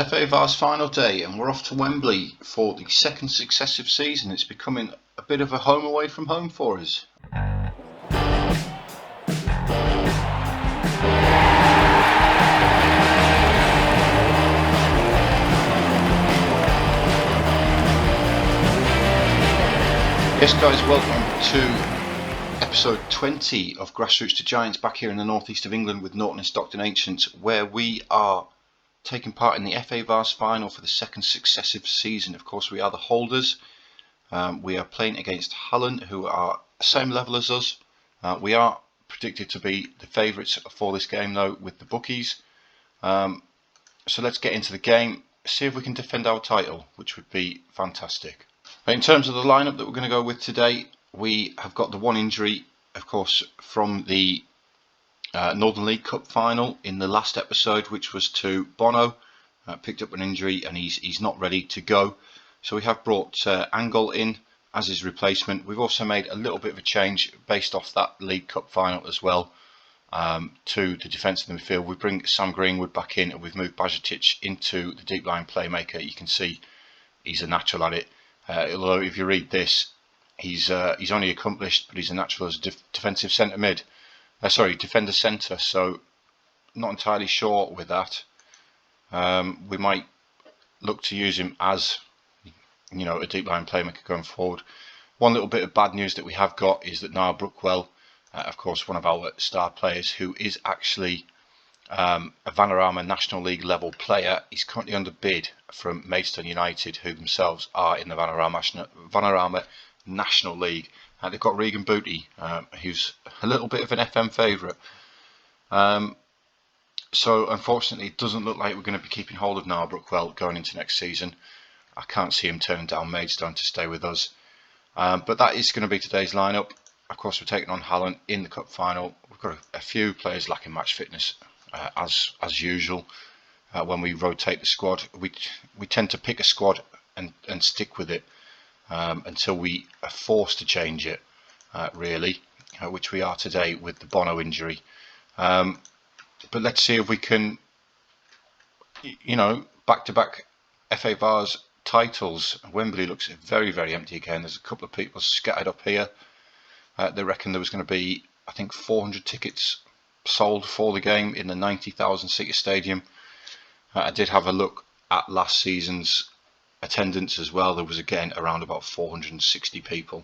FA Vars final day, and we're off to Wembley for the second successive season. It's becoming a bit of a home away from home for us. Yes guys, welcome to episode 20 of Grassroots to Giants, back here in the northeast of England with Norton Stockton Ancients, where we are taking part in the FA Vars final for the second successive season. Of course, we are the holders. We are playing against Hallen, who are the same level as us. We are predicted to be the favourites for this game, though, with the bookies. So let's get into the game, see if we can defend our title, which would be fantastic. In terms of the lineup that we're going to go with today, we have got the one injury, of course, from the Northern League Cup final in the last episode, which was to Bono. Picked up an injury and he's not ready to go. So we have brought Angle in as his replacement. We've also made a little bit of a change based off that League Cup final as well, to the defence of the midfield. We bring Sam Greenwood back in and we've moved Bajatic into the deep line playmaker. You can see he's a natural at it. Although if you read this, he's only accomplished, but he's a natural as a defensive centre mid. Defender centre, so not entirely sure with that. We might look to use him as, you know, a deep line playmaker going forward. One little bit of bad news that we have got is that Niall Brookwell, of course one of our star players, who is actually a Vanarama National League level player, is currently under bid from Maidstone United, who themselves are in the Vanarama National League. They've got Regan Booty, who's a little bit of an FM favourite. So unfortunately it doesn't look like we're going to be keeping hold of Niall Brookwell going into next season. I can't see him turning down Maidstone to stay with us. But that is going to be today's lineup. Of course, we're taking on Hallen in the cup final. We've got a few players lacking match fitness, as usual. When we rotate the squad, we tend to pick a squad and stick with it until we are forced to change it, really, which we are today with the Bono injury. But let's see if we can, you know, back-to-back FA Vars titles. Wembley looks very, very empty again. There's a couple of people scattered up here. They reckon there was going to be, I think, 400 tickets sold for the game in the 90,000 seater stadium. I did have a look at last season's attendance as well. There was again around about 460 people.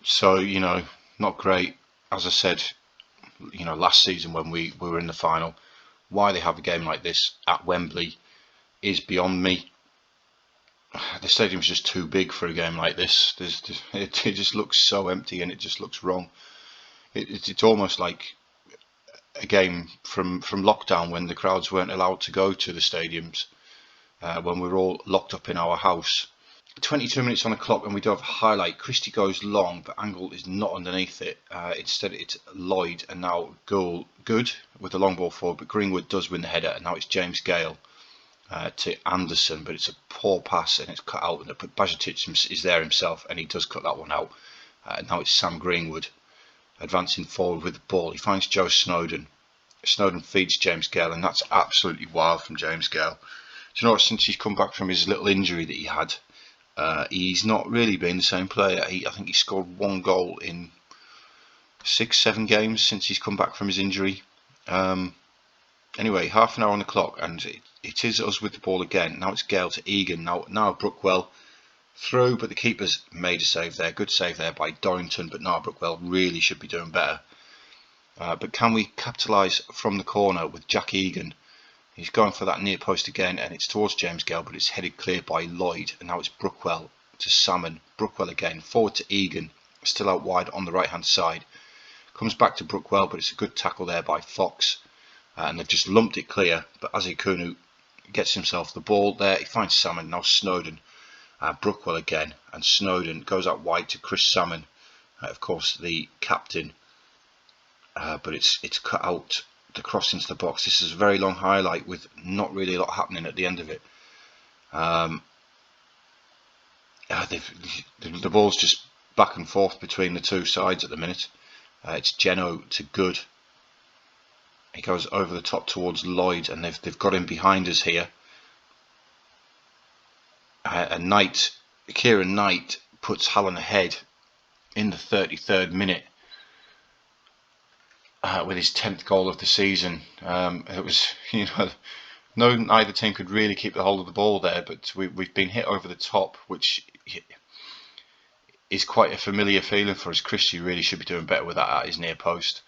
So, you know, not great. As I said, you know, last season when we were in the final, why they have a game like this at Wembley is beyond me. The stadium's just too big for a game like this. It just looks so empty and it just looks wrong. It's almost like a game from lockdown when the crowds weren't allowed to go to the stadiums, when we were all locked up in our house. 22 minutes on the clock and we do have a highlight. Christie goes long, but Angle is not underneath it. Instead it's Lloyd, and now Gould good with the long ball forward, but Greenwood does win the header, and now it's James Gale to Anderson, but it's a poor pass and it's cut out. But Bajatic is there himself and he does cut that one out. Now it's Sam Greenwood advancing forward with the ball. He finds Joe Snowden. Snowden feeds James Gale, and that's absolutely wild from James Gale. Do you know what? Since he's come back from his little injury that he had, he's not really been the same player. I think he scored one goal in 6-7 games since he's come back from his injury. Anyway, half an hour on the clock, and it is us with the ball again. Now it's Gale to Egan. Now Brookwell through, but the keeper's made a save there. Good save there by Dorrington, but now Brookwell really should be doing better. But can we capitalise from the corner with Jack Egan? He's going for that near post again, and it's towards James Gale, but it's headed clear by Lloyd. And now it's Brookwell to Salmon. Brookwell again, forward to Egan, still out wide on the right hand side. Comes back to Brookwell, but it's a good tackle there by Fox. And they've just lumped it clear, but Azikunu gets himself the ball there. He finds Salmon, now Snowden. Brookwell again, and Snowden goes out wide to Chris Salmon, of course the captain. But it's cut out. The cross into the box. This is a very long highlight with not really a lot happening at the end of it. The ball's just back and forth between the two sides at the minute. It's Geno to Good. He goes over the top towards Lloyd, and they've got him behind us here. And Kieran Knight puts Hallen ahead in the 33rd minute with his 10th goal of the season. It was, neither team could really keep the hold of the ball there, but we've been hit over the top, which is quite a familiar feeling for us. Christie really should be doing better with that at his near post.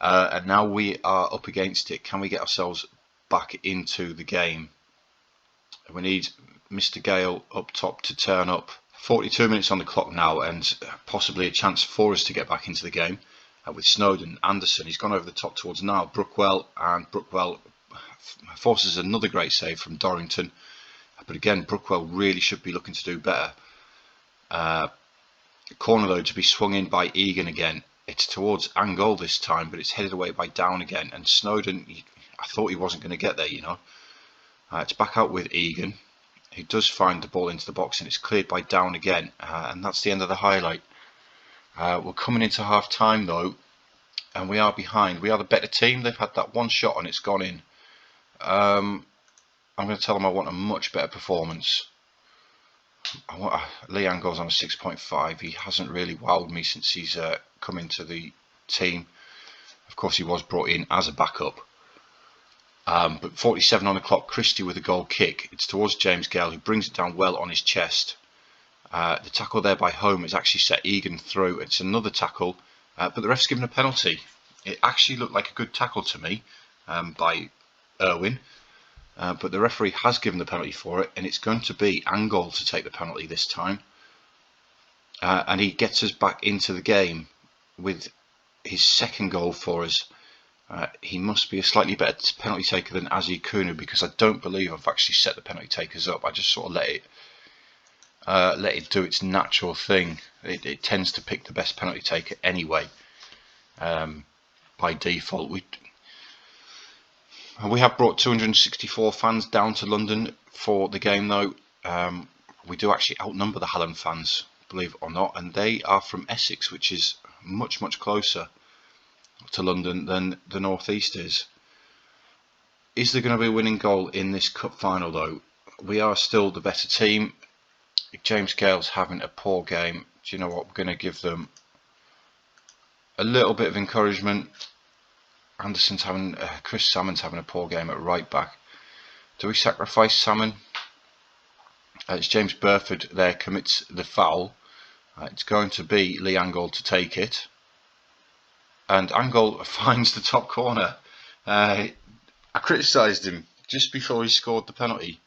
And now we are up against it. Can we get ourselves back into the game? We need Mr. Gale up top to turn up. 42 minutes on the clock now, and possibly a chance for us to get back into the game with Snowden. Anderson, he's gone over the top towards now Brookwell, and Brookwell forces another great save from Dorrington. But again, Brookwell really should be looking to do better. Corner though to be swung in by Egan again. It's towards Angol this time, but it's headed away by Down again. And Snowden, I thought he wasn't going to get there, It's back out with Egan, who does find the ball into the box, and it's cleared by Down again. And that's the end of the highlight. We're coming into half time though, and we are behind. We are the better team. They've had that one shot and it's gone in. I'm going to tell them I want a much better performance. Leanne goes on a 6.5. He hasn't really wowed me since he's come into the team. Of course, he was brought in as a backup. But 47 on the clock. Christie with a goal kick. It's towards James Gale, who brings it down well on his chest. The tackle there by Home has actually set Egan through. It's another tackle, but the ref's given a penalty. It actually looked like a good tackle to me by Irwin. But the referee has given the penalty for it, and it's going to be Angol to take the penalty this time. And he gets us back into the game with his second goal for us. He must be a slightly better penalty taker than Azi Kunu, because I don't believe I've actually set the penalty takers up. I just sort of let it do its natural thing. It tends to pick the best penalty taker anyway, by default. We have brought 264 fans down to London for the game though. We do actually outnumber the Hallen fans, believe it or not, and they are from Essex, which is much closer to London than the North East is. Is there going to be a winning goal in this cup final though? We are still the better team. James Gale's having a poor game. Do you know what? We're going to give them a little bit of encouragement. Chris Salmon's having a poor game at right back. Do we sacrifice Salmon? It's James Burford there commits the foul. It's going to be Lee Angol to take it. And Angol finds the top corner. I criticised him just before he scored the penalty.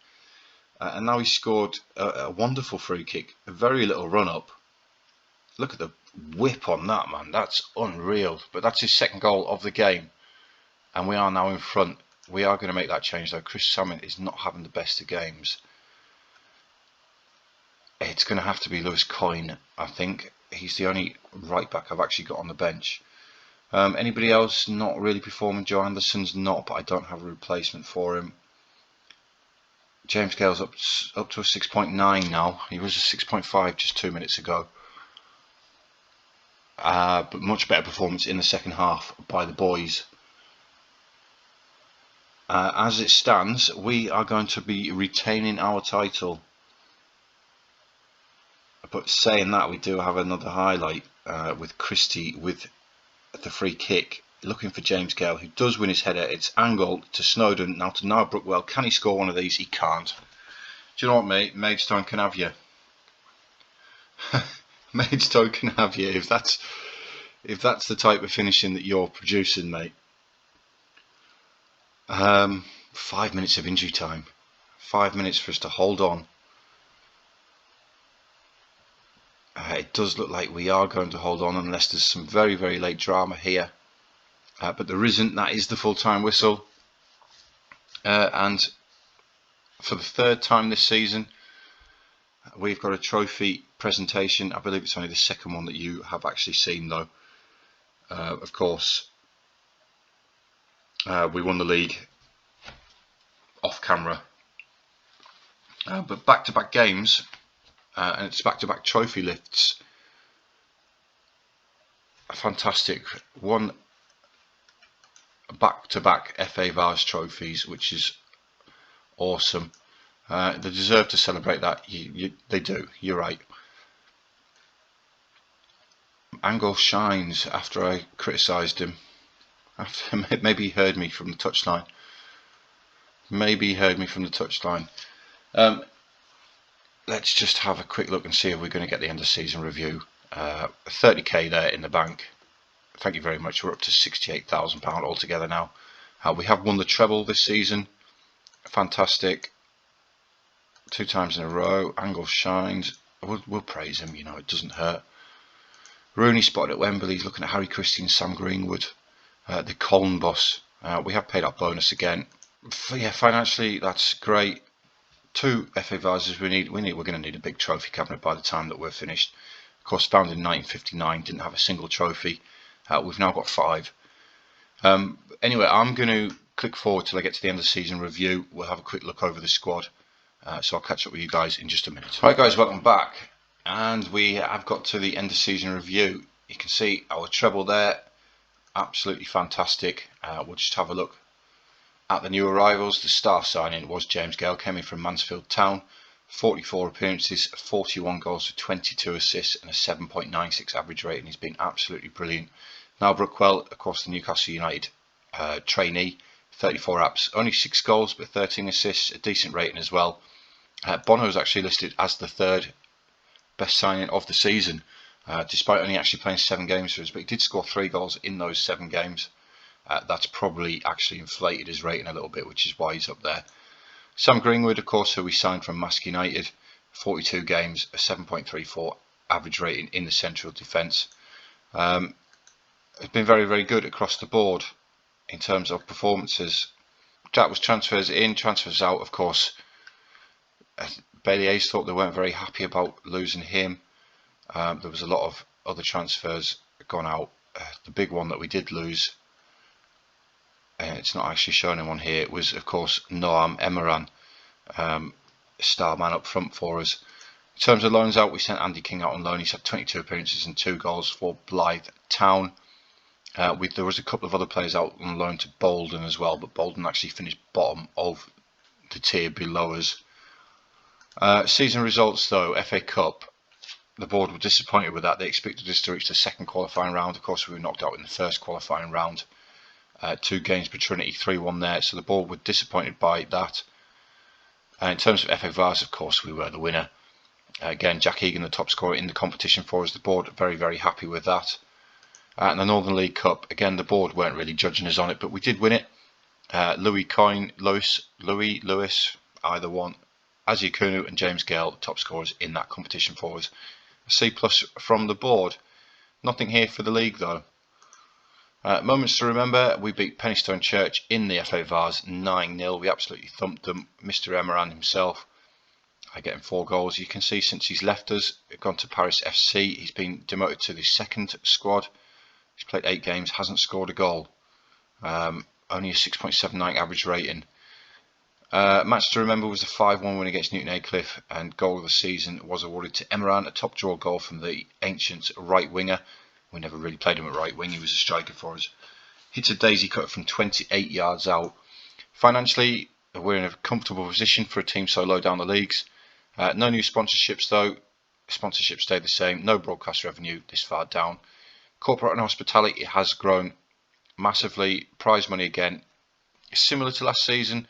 And now he's scored a wonderful free kick. A very little run up. Look at the whip on that, man. That's unreal. But that's his second goal of the game. And we are now in front. We are going to make that change though. Chris Salmon is not having the best of games. It's going to have to be Lewis Coyne, I think. He's the only right back I've actually got on the bench. Anybody else not really performing? Joe Anderson's not, but I don't have a replacement for him. James Gale's up to a 6.9 now. He was a 6.5 just 2 minutes ago. But much better performance in the second half by the boys. As it stands, we are going to be retaining our title. But saying that, we do have another highlight with Christie with the free kick, looking for James Gale, who does win his header. It's Angol to Snowden, now to Noah Brookwell. Can he score one of these? He can't. Do you know what, mate? Maidstone can have you. Maidstone can have you if that's the type of finishing that you're producing, mate. 5 minutes of injury time. 5 minutes for us to hold on. It does look like we are going to hold on unless there's some very late drama here. But there isn't. That is the full-time whistle. And for the third time this season, we've got a trophy presentation. I believe it's only the second one that you have actually seen though. Of course, we won the league off camera. But back-to-back games, and it's back-to-back trophy lifts. Fantastic. One back-to-back FA Vase trophies, which is awesome. They deserve to celebrate that. They do. You're right. Angle shines after I criticised him. Maybe he heard me from the touchline. Let's just have a quick look and see if we're going to get the end of season review. 30k there in the bank. Thank you very much. We're up to £68,000 altogether now. We have won the treble this season. Fantastic. 2 times in a row. Angle shines. We'll praise him, it doesn't hurt. Rooney spotted at Wembley. He's looking at Harry Christie and Sam Greenwood. The Colne boss. We have paid our bonus again. Yeah, financially that's great. 2 FA Vases we're going to need a big trophy cabinet by the time that we're finished. Of course, founded in 1959, didn't have a single trophy. We've now got 5. Anyway, I'm going to click forward till I get to the end of the season review. We'll have a quick look over the squad. So I'll catch up with you guys in just a minute. Right guys, welcome back. And we have got to the end of season review. You can see our treble there. Absolutely fantastic. We'll just have a look at the new arrivals. The star signing was James Gale, came in from Mansfield Town. 44 appearances, 41 goals for 22 assists and a 7.96 average rating. He's been absolutely brilliant. Now Brookwell, of course, the Newcastle United trainee, 34 apps, only 6 goals but 13 assists, a decent rating as well. Bono is actually listed as the 3rd best signing of the season, despite only actually playing 7 games for us, but he did score 3 goals in those 7 games. That's probably actually inflated his rating a little bit, which is why he's up there. Sam Greenwood, of course, who we signed from Mask United, 42 games, a 7.34 average rating in the central defence. It's been very, very good across the board in terms of performances. That was transfers in, transfers out, of course. Bailey Hayes thought they weren't very happy about losing him. There was a lot of other transfers gone out. The big one that we did lose, it's not actually showing him on here, it was of course Noam Emaran, star man up front for us. In terms of loans out, we sent Andy King out on loan. He's had 22 appearances and 2 goals for Blythe Town. There was a couple of other players out on loan to Bolden as well, but Bolden actually finished bottom of the tier below us. Season results though, FA Cup, the board were disappointed with that. They expected us to reach the 2nd qualifying round. Of course, we were knocked out in the 1st qualifying round. 2 games per Trinity, 3-1 there, so the board were disappointed by that. In terms of FA Vase, of course, we were the winner. Again, Jack Egan, the top scorer in the competition for us. The board very, very happy with that. And the Northern League Cup, again, the board weren't really judging us on it, but we did win it. Lewis, either one. Azzy Kunu and James Gale, the top scorers in that competition for us. A C+ from the board. Nothing here for the league though. Moments to remember, we beat Penistone Church in the FA Vase 9-0. We absolutely thumped them. Mr. Emaran himself, getting 4 goals. You can see since he's left us, gone to Paris FC, he's been demoted to the 2nd squad. He's played 8 games, hasn't scored a goal. Only a 6.79 average rating. Match to remember was the 5-1 win against Newton Aycliffe, and goal of the season was awarded to Emaran, a top draw goal from the Ancients right winger. We never really played him at right wing, he was a striker for us. Hits a daisy cut from 28 yards out. Financially, we're in a comfortable position for a team so low down the leagues. No new sponsorships though. Sponsorships stay the same. No broadcast revenue this far down. Corporate and hospitality has grown massively. Prize money again, similar to last season,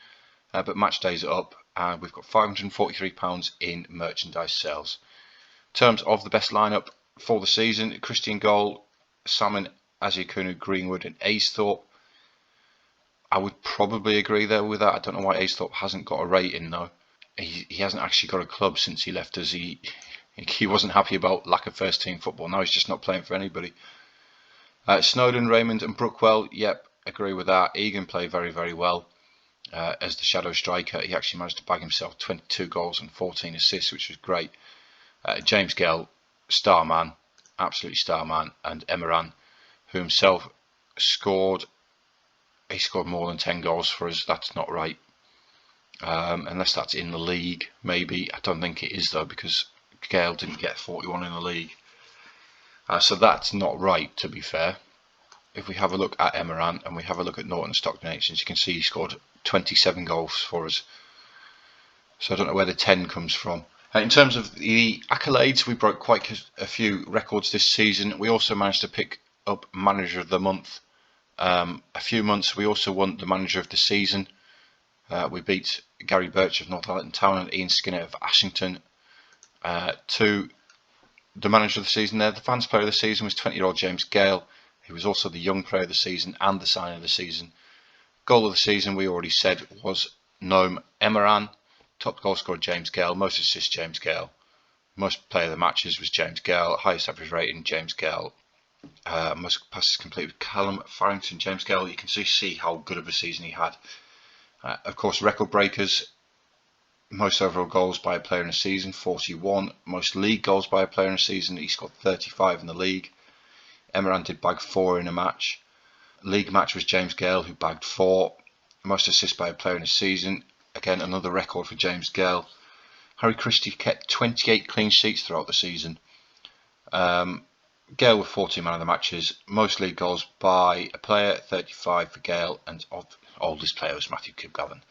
but match days are up, and we've got £543 in merchandise sales. In terms of the best lineup for the season, Christian goal, Salmon, Azzy Greenwood and Aisthorpe. I would probably agree there with that. I don't know why Aisthorpe hasn't got a rating though. He hasn't actually got a club since he left us. He wasn't happy about lack of first team football. Now he's just not playing for anybody. Snowden, Raymond and Brookwell, yep, agree with that. Egan played very, very well as the shadow striker. He actually managed to bag himself 22 goals and 14 assists, which was great. James Gale, star man, absolutely star man, and Emaran, who himself scored. He scored more than 10 goals for us. That's not right. Unless that's in the league, maybe. I don't think it is though, because Gale didn't get 41 in the league. So that's not right, to be fair. if we have a look at Emran and we have a look at Norton Stockton Ancients, you can see he scored 27 goals for us. So I don't know where the 10 comes from. In terms of the accolades, we broke quite a few records this season. We also managed to pick up Manager of the Month. A few months we also won the Manager of the Season. We beat Gary Birch of Northallerton Town and Ian Skinner of Ashington to the Manager of the Season there. The Fans Player of the Season was 20-year-old James Gale. He was also the Young Player of the Season and the Sign of the Season. Goal of the Season, we already said, was Noam Emran. Top goal scorer James Gale. Most assists James Gale. Most player of the matches was James Gale. Highest average rating James Gale. Most passes complete with Callum Farrington. James Gale, you can see how good of a season he had. Of course, record breakers. Most overall goals by a player in a season, 41. Most league goals by a player in a season, he scored 35 in the league. Emran did bag 4 in a match. League match was James Gale, who bagged 4. Most assists by a player in a season. Again, another record for James Gale. Harry Christie kept 28 clean sheets throughout the season. Gale with 14 man of the matches. Most league goals by a player, 35 for Gale, and oldest player was Matthew Kibgavin.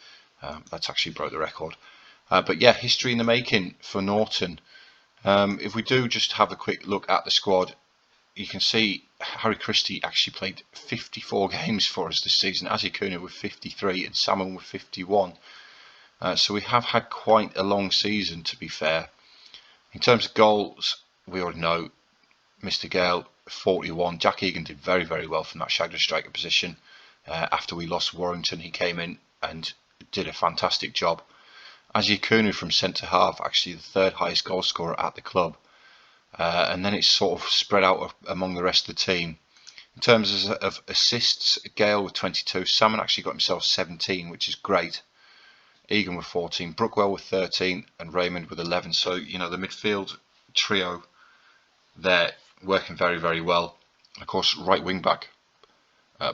That's actually broke the record. But yeah, history in the making for Norton. If we do just have a quick look at the squad, you can see Harry Christie actually played 54 games for us this season. Azzy Kuna with 53 and Salmon with 51. So we have had quite a long season, to be fair. In terms of goals, we already know Mr. Gale, 41. Jack Egan did very, very well from that shadow striker position. After we lost Warrington, he came in and did a fantastic job. Azzy Kuna from centre half, actually the third highest goal scorer at the club. And then it's sort of spread out among the rest of the team. In terms of assists, Gale with 22. Salmon actually got himself 17, which is great. Egan with 14, Brookwell with 13, and Raymond with 11. So, you know, the midfield trio, they're working very, very well. Of course, right wing back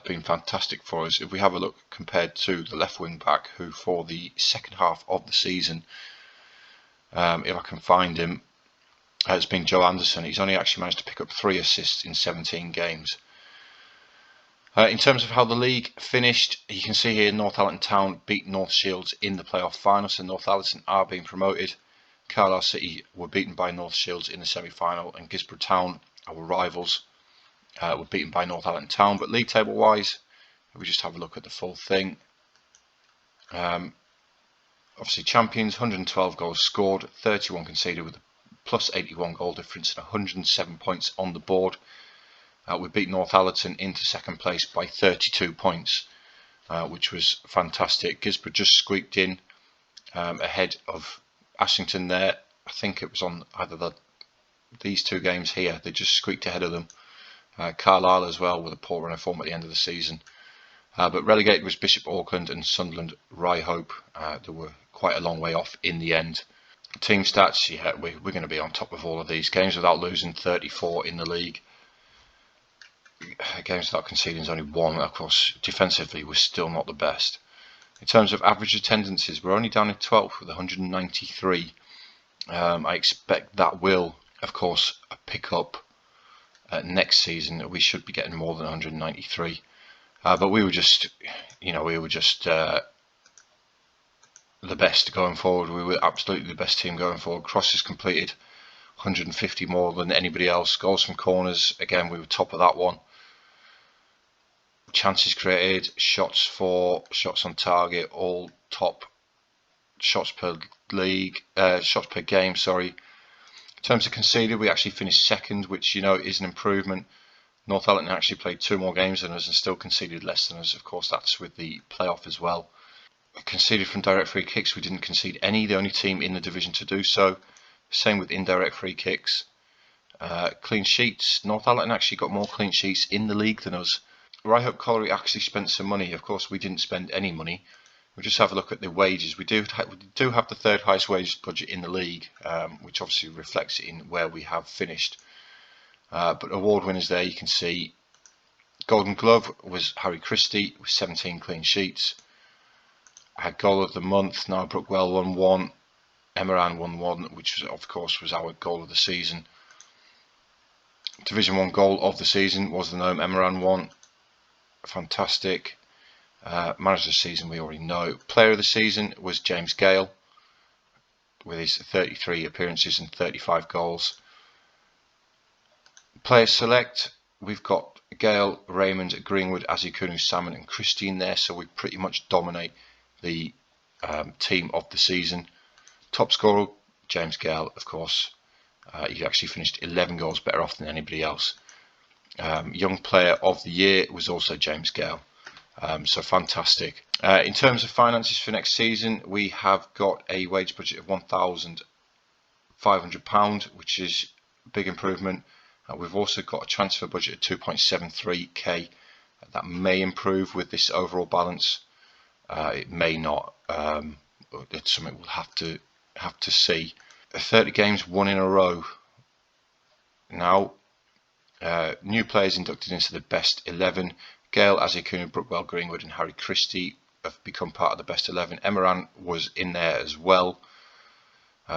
been fantastic for us. If we have a look compared to the left wing back, who for the second half of the season, if I can find him, has been Joe Anderson. He's only actually managed to pick up 3 assists in 17 games. In terms of how the league finished, you can see here Northallerton Town beat North Shields in the playoff final, so Northallerton are being promoted. Carlisle City were beaten by North Shields in the semi-final, and Gisborough Town, our rivals, were beaten by Northallerton Town. But league table wise, if we just have a look at the full thing, obviously champions, 112 goals scored, 31 conceded with a plus 81 goal difference and 107 points on the board. We beat Northallerton into second place by 32 points, which was fantastic. Gisborough just squeaked in ahead of Ashington there. I think it was on either these 2 games here. They just squeaked ahead of them. Carlisle as well with a poor run of form at the end of the season. But relegated was Bishop Auckland and Sunderland Rye-Hope. They were quite a long way off in the end. Team stats, yeah, we're going to be on top of all of these games without losing, 34 in the league. Games without conceding is only 1. Of course, defensively we're still not the best. In terms of average attendances, we're only down in 12th with 193. I expect that will, of course, pick up next season. We should be getting more than 193. But we were just, the best going forward. We were absolutely the best team going forward. Crosses completed, 150 more than anybody else. Goals from corners, again, we were top of that one. Chances created, shots on target, all top. Shots per game, sorry. In terms of conceded, we actually finished second, which, is an improvement. Northallerton actually played 2 more games than us and still conceded less than us. Of course, that's with the playoff as well. Conceded from direct free kicks, we didn't concede any, the only team in the division to do so. Same with indirect free kicks. Clean sheets, Northallerton actually got more clean sheets in the league than us. Rye-Hope Colliery actually spent some money. Of course, we didn't spend any money. We'll just have a look at the wages. We do have the 3rd highest wage budget in the league, which obviously reflects in where we have finished. But award winners there, you can see Golden Glove was Harry Christie with 17 clean sheets. I had goal of the month, Niall Brookwell won 1, Emran won 1, which was, of course, was our goal of the season. Division 1 goal of the season was the Noam Emran one. fantastic. Manager of the season, we already know. Player of the season was James Gale, with his 33 appearances and 35 goals. Player select, we've got Gale, Raymond, Greenwood, Azikunu, Salmon and Christie in there, so we pretty much dominate the team of the season. Top scorer, James Gale, of course. He actually finished 11 goals better off than anybody else. Young player of the year was also James Gale. So fantastic. In terms of finances for next season, we have got a wage budget of £1,500, which is a big improvement. We've also got a transfer budget of 2.73k. That may improve with this overall balance. It may not. It's something we'll have to see. 30 games won in a row. Now, new players inducted into the best 11. Gale, Azikunu, Brookwell, Greenwood and Harry Christie have become part of the best 11. Emeran was in there as well.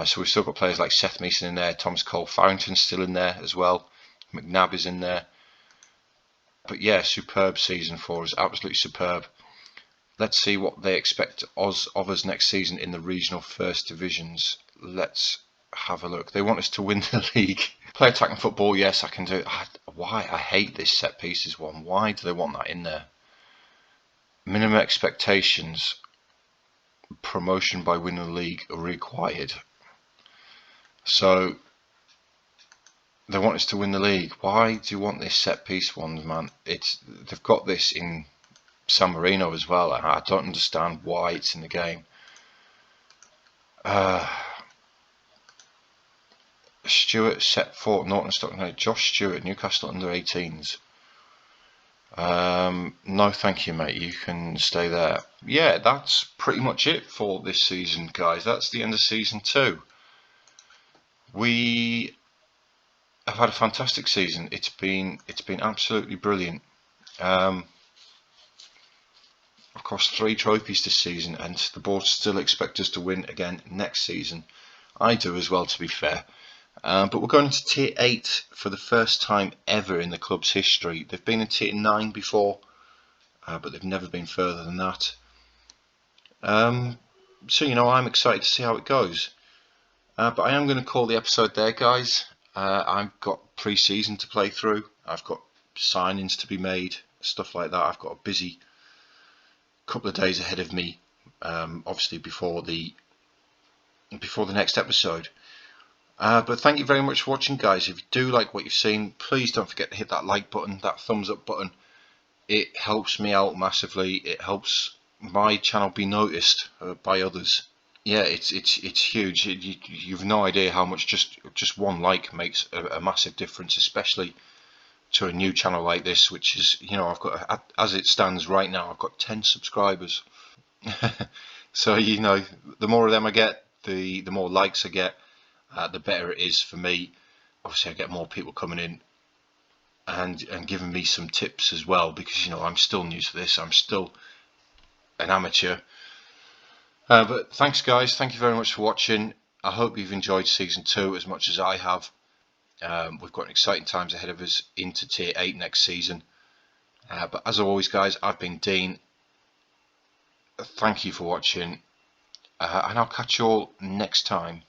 So we've still got players like Seth Mason in there, Thomas Cole Farrington's still in there as well. McNabb is in there. But yeah, superb season for us, absolutely superb. Let's see what they expect of us next season in the regional first divisions. Let's have a look. They want us to win the league. Play attacking football, yes, I can do it. Why? I hate this set pieces one. Why do they want that in there? Minimum expectations. Promotion by winning the league are required. So they want us to win the league. Why do you want this set piece ones, man? They've got this in San Marino as well. I don't understand why it's in the game. Stewart set for Norton Stockton. Josh Stewart, Newcastle under 18s. No thank you, mate, you can stay there. Yeah, that's pretty much it for this season, guys. That's the end of season 2. We have had a fantastic season. It's been absolutely brilliant. Of course, 3 trophies this season, and the board still expect us to win again next season. I do as well, to be fair. But we're going into Tier 8 for the first time ever in the club's history. They've been in Tier 9 before, but they've never been further than that. So, you know, I'm excited to see how it goes. But I am going to call the episode there, guys. I've got pre-season to play through. I've got signings to be made, stuff like that. I've got a busy couple of days ahead of me, obviously before the next episode. But thank you very much for watching, guys. If you do like what you've seen, please don't forget to hit that like button, that thumbs up button. It helps me out massively. It helps my channel be noticed by others. Yeah, it's huge. You've no idea how much just one like makes a massive difference, especially to a new channel like this, which is, you know, I've got, as it stands right now, I've got 10 subscribers. So, you know, the more of them I get, the more likes I get, the better it is for me. Obviously I get more people coming in and giving me some tips as well, because, you know, I'm still new to this. I'm still an amateur. But thanks, guys. Thank you very much for watching. I hope you've enjoyed season 2 as much as I have. We've got exciting times ahead of us into Tier 8 next season. But as always, guys, I've been Dean. Thank you for watching, and I'll catch you all next time.